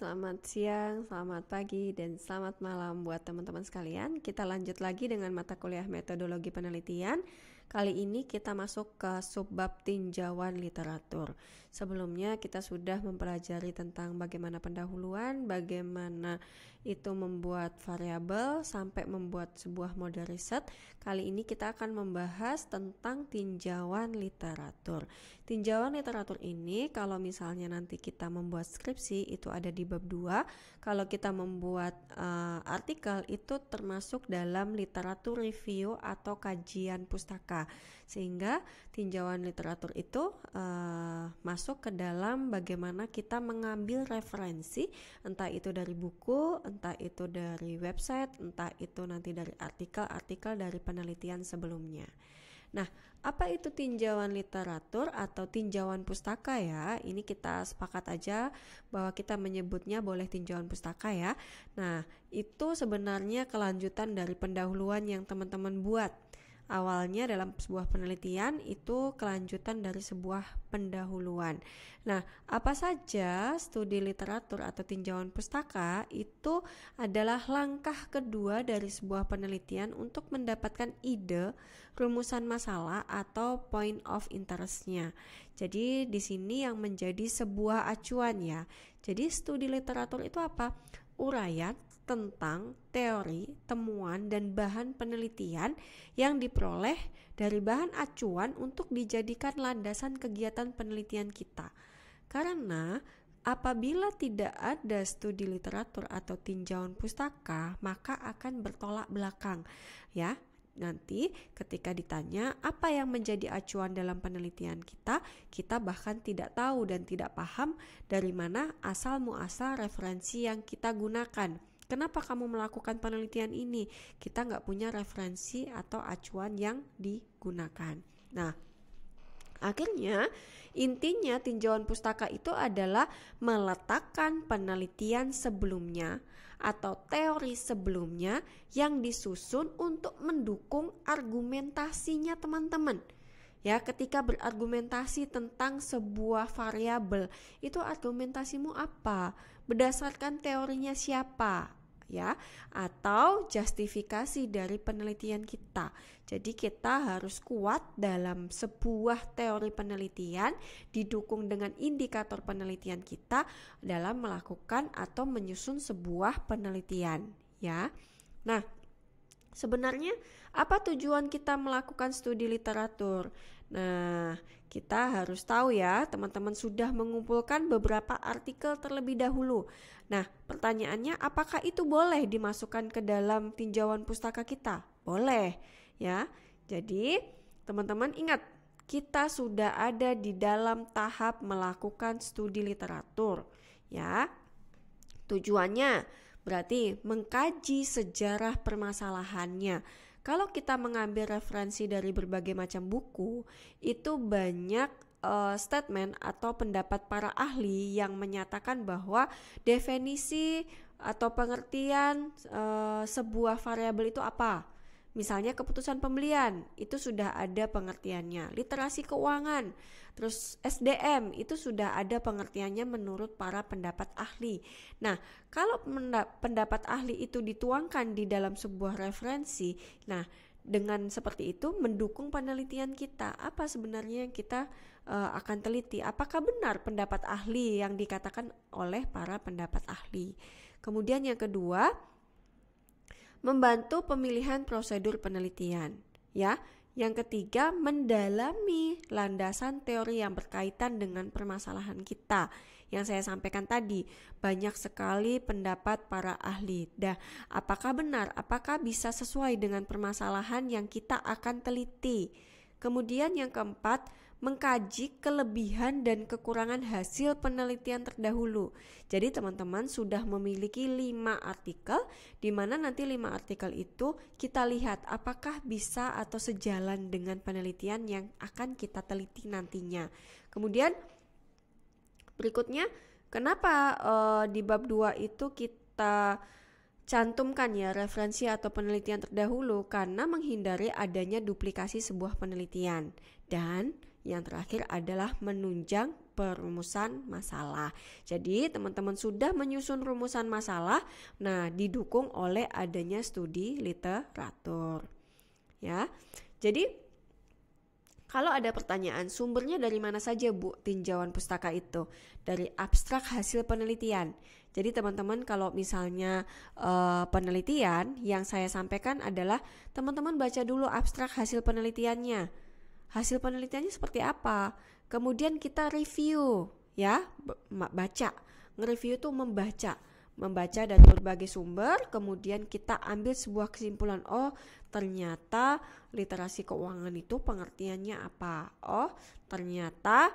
selamat siang, selamat pagi, dan selamat malam buat teman-teman sekalian. Kita lanjut lagi dengan mata kuliah metodologi penelitian. Kali ini kita masuk ke subbab tinjauan literatur. Sebelumnya kita sudah mempelajari tentang bagaimana pendahuluan, bagaimana itu membuat variabel, sampai membuat sebuah model riset. Kali ini kita akan membahas tentang tinjauan literatur. Tinjauan literatur ini kalau misalnya nanti kita membuat skripsi itu ada di bab 2. Kalau kita membuat artikel itu termasuk dalam literatur review atau kajian pustaka. Sehingga tinjauan literatur itu masuk ke dalam bagaimana kita mengambil referensi, entah itu dari buku, entah itu dari website, entah itu nanti dari artikel-artikel dari penelitian sebelumnya. Nah, apa itu tinjauan literatur atau tinjauan pustaka ya? Ini kita sepakat aja bahwa kita menyebutnya boleh tinjauan pustaka ya. Nah, itu sebenarnya kelanjutan dari pendahuluan yang teman-teman buat. Awalnya dalam sebuah penelitian itu kelanjutan dari sebuah pendahuluan. Nah, apa saja studi literatur atau tinjauan pustaka itu adalah langkah kedua dari sebuah penelitian untuk mendapatkan ide, rumusan masalah atau point of interest-nya. Jadi di sini yang menjadi sebuah acuan ya. Jadi studi literatur itu apa? Uraian tentang teori, temuan, dan bahan penelitian yang diperoleh dari bahan acuan untuk dijadikan landasan kegiatan penelitian kita. Karena apabila tidak ada studi literatur atau tinjauan pustaka, maka akan bertolak belakang ya. Nanti ketika ditanya apa yang menjadi acuan dalam penelitian kita bahkan tidak tahu dan tidak paham dari mana asal muasal referensi yang kita gunakan. Kenapa kamu melakukan penelitian ini? Kita nggak punya referensi atau acuan yang digunakan. Nah, akhirnya intinya tinjauan pustaka itu adalah meletakkan penelitian sebelumnya atau teori sebelumnya yang disusun untuk mendukung argumentasinya teman-teman. Ya, ketika berargumentasi tentang sebuah variabel, itu argumentasimu apa? Berdasarkan teorinya siapa? Ya, atau justifikasi dari penelitian kita. Jadi kita harus kuat dalam sebuah teori penelitian didukung dengan indikator penelitian kita dalam melakukan atau menyusun sebuah penelitian, ya. Nah, sebenarnya apa tujuan kita melakukan studi literatur? Nah, kita harus tahu ya, teman-teman sudah mengumpulkan beberapa artikel terlebih dahulu. Nah, pertanyaannya apakah itu boleh dimasukkan ke dalam tinjauan pustaka kita? Boleh, ya. Jadi, teman-teman ingat, kita sudah ada di dalam tahap melakukan studi literatur, ya. Tujuannya berarti mengkaji sejarah permasalahannya. Kalau kita mengambil referensi dari berbagai macam buku, itu banyak statement atau pendapat para ahli yang menyatakan bahwa definisi atau pengertian sebuah variabel itu apa. Misalnya keputusan pembelian, itu sudah ada pengertiannya. Literasi keuangan, terus SDM, itu sudah ada pengertiannya menurut para pendapat ahli. Nah, kalau pendapat ahli itu dituangkan di dalam sebuah referensi, nah dengan seperti itu mendukung penelitian kita. Apa sebenarnya yang kita akan teliti? Apakah benar pendapat ahli yang dikatakan oleh para pendapat ahli? Kemudian yang kedua, membantu pemilihan prosedur penelitian, ya. Yang ketiga, mendalami landasan teori yang berkaitan dengan permasalahan kita. Yang saya sampaikan tadi, banyak sekali pendapat para ahli. Dah, apakah benar? Apakah bisa sesuai dengan permasalahan yang kita akan teliti? Kemudian yang keempat, mengkaji kelebihan dan kekurangan hasil penelitian terdahulu. Jadi teman-teman sudah memiliki 5 artikel, di mana nanti 5 artikel itu kita lihat apakah bisa atau sejalan dengan penelitian yang akan kita teliti nantinya. Kemudian berikutnya, kenapa di bab 2 itu kita cantumkan ya referensi atau penelitian terdahulu? Karena menghindari adanya duplikasi sebuah penelitian. Dan yang terakhir adalah menunjang perumusan masalah. Jadi teman-teman sudah menyusun rumusan masalah, nah didukung oleh adanya studi literatur. Ya, jadi kalau ada pertanyaan, sumbernya dari mana saja Bu tinjauan pustaka itu? Dari abstrak hasil penelitian. Jadi teman-teman kalau misalnya penelitian yang saya sampaikan adalah teman-teman baca dulu abstrak hasil penelitiannya. Hasil penelitiannya seperti apa? Kemudian kita review ya, baca. Nge-review itu membaca dari berbagai sumber, kemudian kita ambil sebuah kesimpulan. Oh, ternyata literasi keuangan itu pengertiannya apa? Oh, ternyata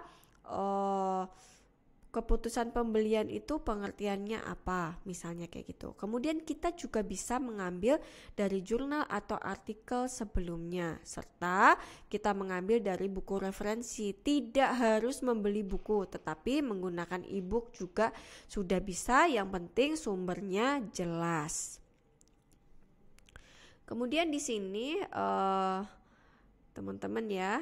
keputusan pembelian itu pengertiannya apa, misalnya kayak gitu. Kemudian kita juga bisa mengambil dari jurnal atau artikel sebelumnya, serta kita mengambil dari buku referensi. Tidak harus membeli buku, tetapi menggunakan e-book juga sudah bisa, yang penting sumbernya jelas. Kemudian di sini teman-teman ya,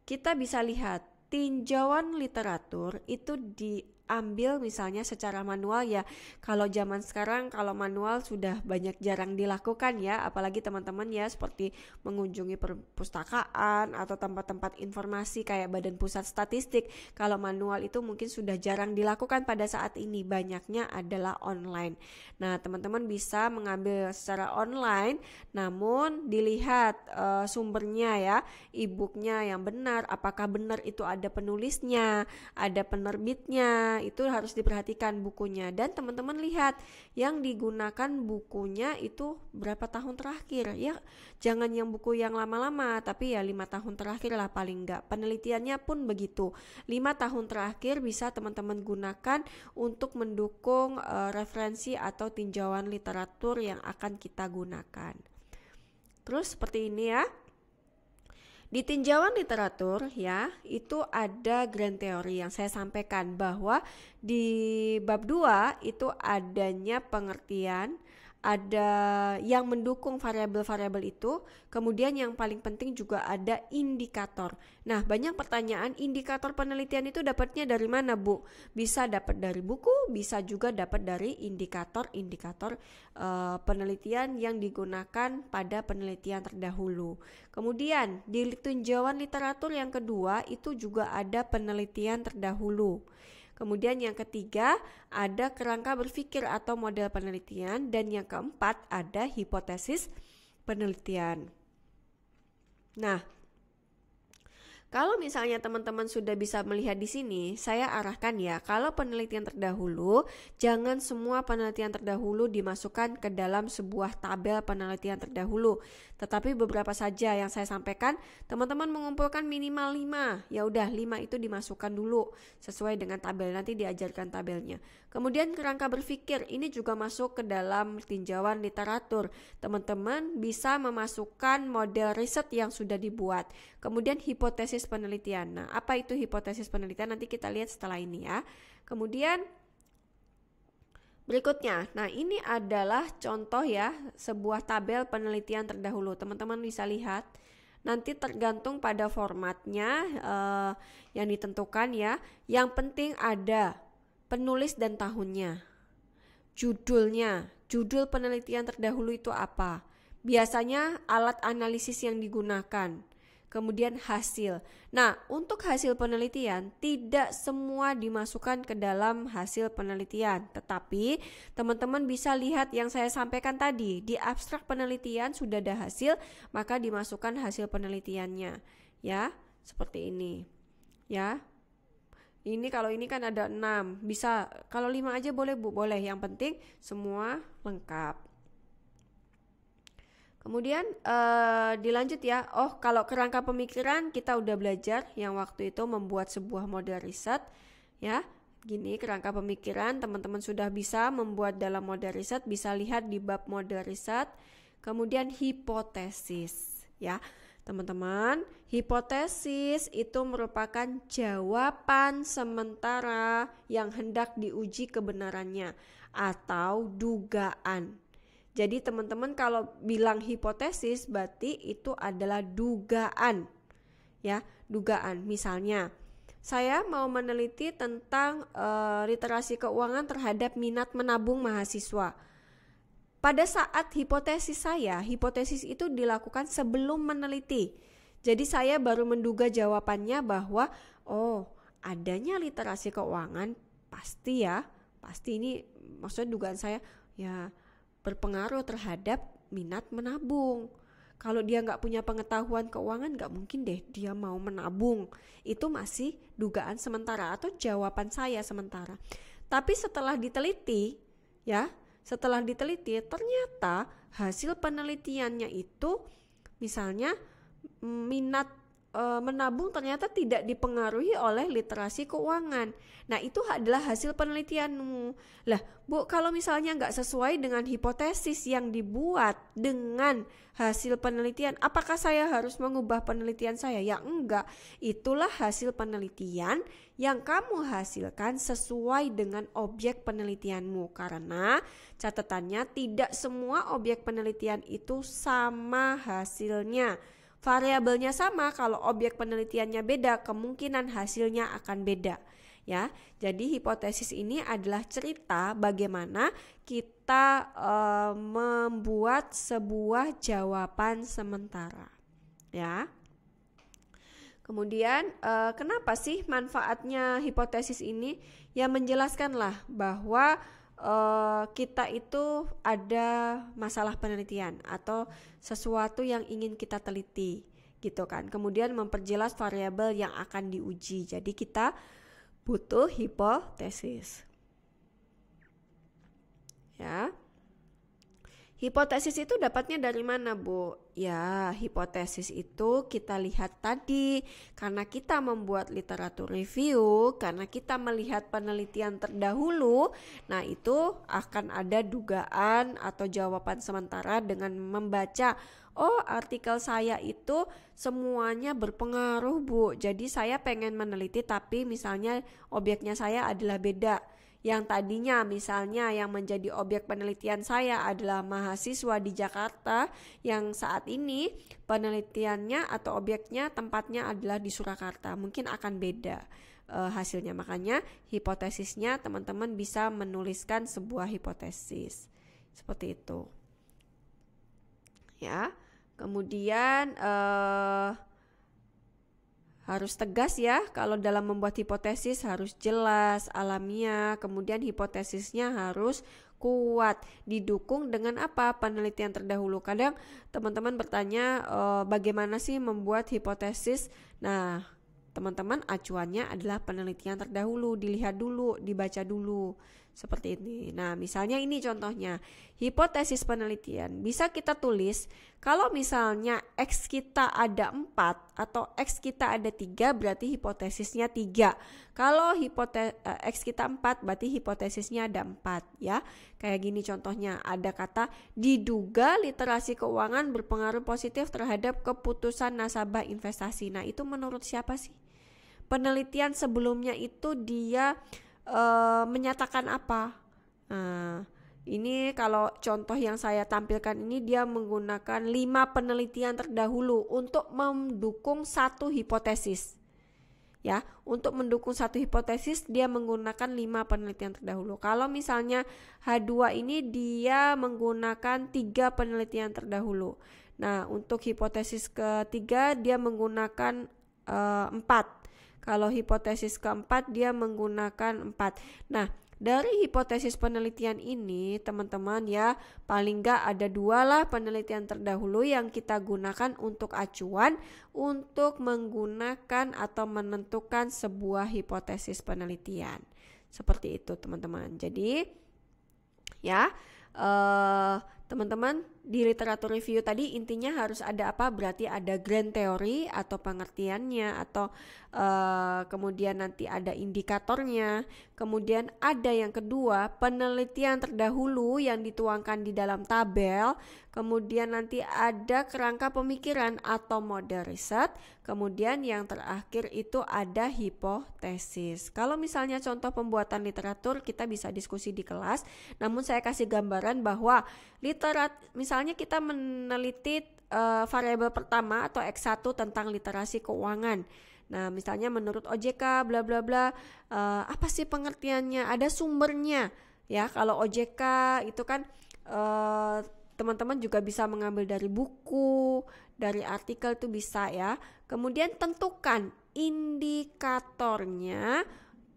kita bisa lihat tinjauan literatur itu diambil misalnya secara manual ya. Kalau zaman sekarang kalau manual sudah banyak jarang dilakukan ya, apalagi teman-teman ya seperti mengunjungi perpustakaan atau tempat-tempat informasi kayak Badan Pusat Statistik. Kalau manual itu mungkin sudah jarang dilakukan pada saat ini, banyaknya adalah online. Nah, teman-teman bisa mengambil secara online, namun dilihat sumbernya ya, e-booknya yang benar, apakah benar itu ada penulisnya, ada penerbitnya, itu harus diperhatikan bukunya. Dan teman-teman lihat yang digunakan bukunya itu berapa tahun terakhir ya, jangan yang buku yang lama-lama, tapi ya 5 tahun terakhir lah paling enggak. Penelitiannya pun begitu, 5 tahun terakhir bisa teman-teman gunakan untuk mendukung referensi atau tinjauan literatur yang akan kita gunakan. Terus seperti ini ya. Di tinjauan literatur ya, itu ada grand theory yang saya sampaikan bahwa di bab 2 itu adanya pengertian, ada yang mendukung variabel-variabel itu, kemudian yang paling penting juga ada indikator. Nah, banyak pertanyaan, indikator penelitian itu dapatnya dari mana Bu? Bisa dapat dari buku, bisa juga dapat dari indikator-indikator penelitian yang digunakan pada penelitian terdahulu. Kemudian di tinjauan literatur yang kedua itu juga ada penelitian terdahulu. Kemudian yang ketiga ada kerangka berpikir atau model penelitian, dan yang keempat ada hipotesis penelitian. Nah, kalau misalnya teman-teman sudah bisa melihat di sini, saya arahkan ya, kalau penelitian terdahulu, jangan semua penelitian terdahulu dimasukkan ke dalam sebuah tabel penelitian terdahulu. Tetapi beberapa saja yang saya sampaikan, teman-teman mengumpulkan minimal 5. Ya udah 5 itu dimasukkan dulu sesuai dengan tabel, nanti diajarkan tabelnya. Kemudian kerangka berpikir, ini juga masuk ke dalam tinjauan literatur. Teman-teman bisa memasukkan model riset yang sudah dibuat. Kemudian hipotesis penelitian. Nah, apa itu hipotesis penelitian? Nanti kita lihat setelah ini ya. Kemudian berikutnya, nah ini adalah contoh ya, sebuah tabel penelitian terdahulu. Teman-teman bisa lihat, nanti tergantung pada formatnya yang ditentukan ya. Yang penting ada penulis dan tahunnya, judulnya, judul penelitian terdahulu itu apa, biasanya alat analisis yang digunakan, kemudian hasil. Nah, untuk hasil penelitian tidak semua dimasukkan ke dalam hasil penelitian, tetapi teman-teman bisa lihat yang saya sampaikan tadi, di abstrak penelitian sudah ada hasil, maka dimasukkan hasil penelitiannya ya, seperti ini ya. Ini kalau ini kan ada 6, bisa kalau 5 aja boleh Bu, boleh, yang penting semua lengkap. Kemudian dilanjut ya. Oh, kalau kerangka pemikiran kita udah belajar yang waktu itu membuat sebuah model riset ya. Gini kerangka pemikiran, teman-teman sudah bisa membuat dalam model riset, bisa lihat di bab model riset. Kemudian hipotesis ya. Teman-teman, hipotesis itu merupakan jawaban sementara yang hendak diuji kebenarannya atau dugaan. Jadi teman-teman kalau bilang hipotesis berarti itu adalah dugaan ya, dugaan. Misalnya saya mau meneliti tentang literasi keuangan terhadap minat menabung mahasiswa. Pada saat hipotesis itu dilakukan sebelum meneliti. Jadi saya baru menduga jawabannya bahwa adanya literasi keuangan pasti ini maksudnya dugaan saya ya berpengaruh terhadap minat menabung. Kalau dia nggak punya pengetahuan keuangan, nggak mungkin deh dia mau menabung. Itu masih dugaan sementara atau jawaban saya sementara. Tapi setelah diteliti, ternyata hasil penelitiannya itu misalnya minat menabung ternyata tidak dipengaruhi oleh literasi keuangan. Nah, itu adalah hasil penelitianmu. Lah, Bu, kalau misalnya nggak sesuai dengan hipotesis yang dibuat dengan hasil penelitian, apakah saya harus mengubah penelitian saya? Ya enggak, itulah hasil penelitian yang kamu hasilkan sesuai dengan objek penelitianmu. Karena catatannya tidak semua objek penelitian itu sama hasilnya. Variabelnya sama, kalau objek penelitiannya beda, kemungkinan hasilnya akan beda. Ya, jadi hipotesis ini adalah cerita bagaimana kita membuat sebuah jawaban sementara. Ya. Kemudian kenapa sih manfaatnya hipotesis ini? Ya menjelaskanlah bahwa kita itu ada masalah penelitian atau sesuatu yang ingin kita teliti gitu kan. Kemudian memperjelas variabel yang akan diuji. Jadi kita butuh hipotesis. Ya. Hipotesis itu dapatnya dari mana, Bu? Ya, hipotesis itu kita lihat tadi karena kita membuat literatur review, karena kita melihat penelitian terdahulu. Nah, itu akan ada dugaan atau jawaban sementara dengan membaca, artikel saya itu semuanya berpengaruh, Bu. Jadi saya pengen meneliti tapi misalnya objeknya saya adalah beda. Yang tadinya misalnya yang menjadi objek penelitian saya adalah mahasiswa di Jakarta, yang saat ini penelitiannya atau objeknya tempatnya adalah di Surakarta, mungkin akan beda hasilnya. Makanya hipotesisnya teman-teman bisa menuliskan sebuah hipotesis seperti itu ya. Kemudian harus tegas ya, kalau dalam membuat hipotesis harus jelas, alamiah, kemudian hipotesisnya harus kuat, didukung dengan apa? Penelitian terdahulu. Kadang teman-teman bertanya bagaimana sih membuat hipotesis? Nah, teman-teman acuannya adalah penelitian terdahulu, dilihat dulu, dibaca dulu. Seperti ini. Nah, misalnya ini contohnya, hipotesis penelitian. Bisa kita tulis, kalau misalnya X kita ada 4 atau X kita ada 3, berarti hipotesisnya 3. Kalau X kita 4, berarti hipotesisnya ada 4 ya. Kayak gini contohnya, ada kata diduga literasi keuangan berpengaruh positif terhadap keputusan nasabah investasi. Nah, itu menurut siapa sih? Penelitian sebelumnya itu dia menyatakan apa? Nah, ini kalau contoh yang saya tampilkan ini dia menggunakan 5 penelitian terdahulu untuk mendukung satu hipotesis. Ya, untuk mendukung satu hipotesis dia menggunakan 5 penelitian terdahulu. Kalau misalnya H2 ini dia menggunakan 3 penelitian terdahulu. Nah, untuk hipotesis ketiga dia menggunakan 4. Kalau hipotesis keempat dia menggunakan 4. Nah, dari hipotesis penelitian ini teman-teman ya, paling enggak ada 2 lah penelitian terdahulu yang kita gunakan untuk acuan untuk menggunakan atau menentukan sebuah hipotesis penelitian. Seperti itu teman-teman. Jadi ya teman-teman di literatur review tadi intinya harus ada apa? Berarti ada grand theory atau pengertiannya, atau kemudian nanti ada indikatornya. Kemudian ada yang kedua, penelitian terdahulu yang dituangkan di dalam tabel. Kemudian nanti ada kerangka pemikiran atau model riset. Kemudian yang terakhir itu ada hipotesis. Kalau misalnya contoh pembuatan literatur kita bisa diskusi di kelas. Namun saya kasih gambaran bahwa misalnya kita meneliti variabel pertama atau X1 tentang literasi keuangan. Nah, misalnya menurut OJK bla bla bla, apa sih pengertiannya? Ada sumbernya ya. Kalau OJK itu kan teman-teman juga bisa mengambil dari buku, dari artikel tuh bisa ya. Kemudian tentukan indikatornya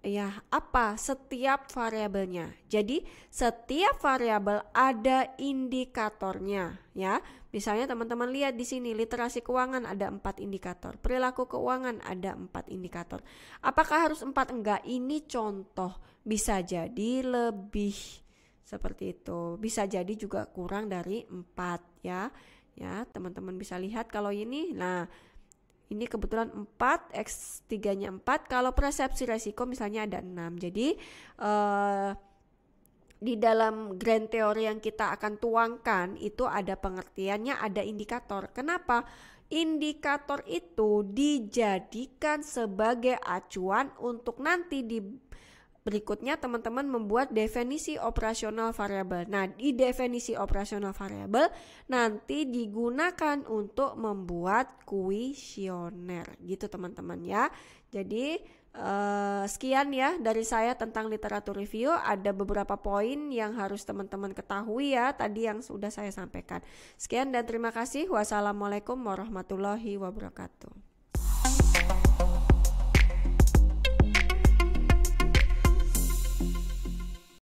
ya, apa setiap variabelnya. Jadi setiap variabel ada indikatornya ya. Misalnya teman-teman lihat di sini literasi keuangan ada 4 indikator, perilaku keuangan ada 4 indikator. Apakah harus 4? Enggak, ini contoh. Bisa jadi lebih seperti itu. Bisa jadi juga kurang dari 4 ya. Ya, teman-teman bisa lihat kalau ini. Nah, ini kebetulan 4, X3-nya 4. Kalau persepsi resiko misalnya ada 6. Jadi di dalam grand teori yang kita akan tuangkan itu ada pengertiannya, ada indikator. Kenapa? Indikator itu dijadikan sebagai acuan untuk nanti di berikutnya teman-teman membuat definisi operasional variabel. Nah, di definisi operasional variabel nanti digunakan untuk membuat kuesioner gitu teman-teman ya. Jadi sekian ya dari saya tentang literatur review. Ada beberapa poin yang harus teman-teman ketahui ya tadi yang sudah saya sampaikan. Sekian dan terima kasih. Wassalamualaikum warahmatullahi wabarakatuh.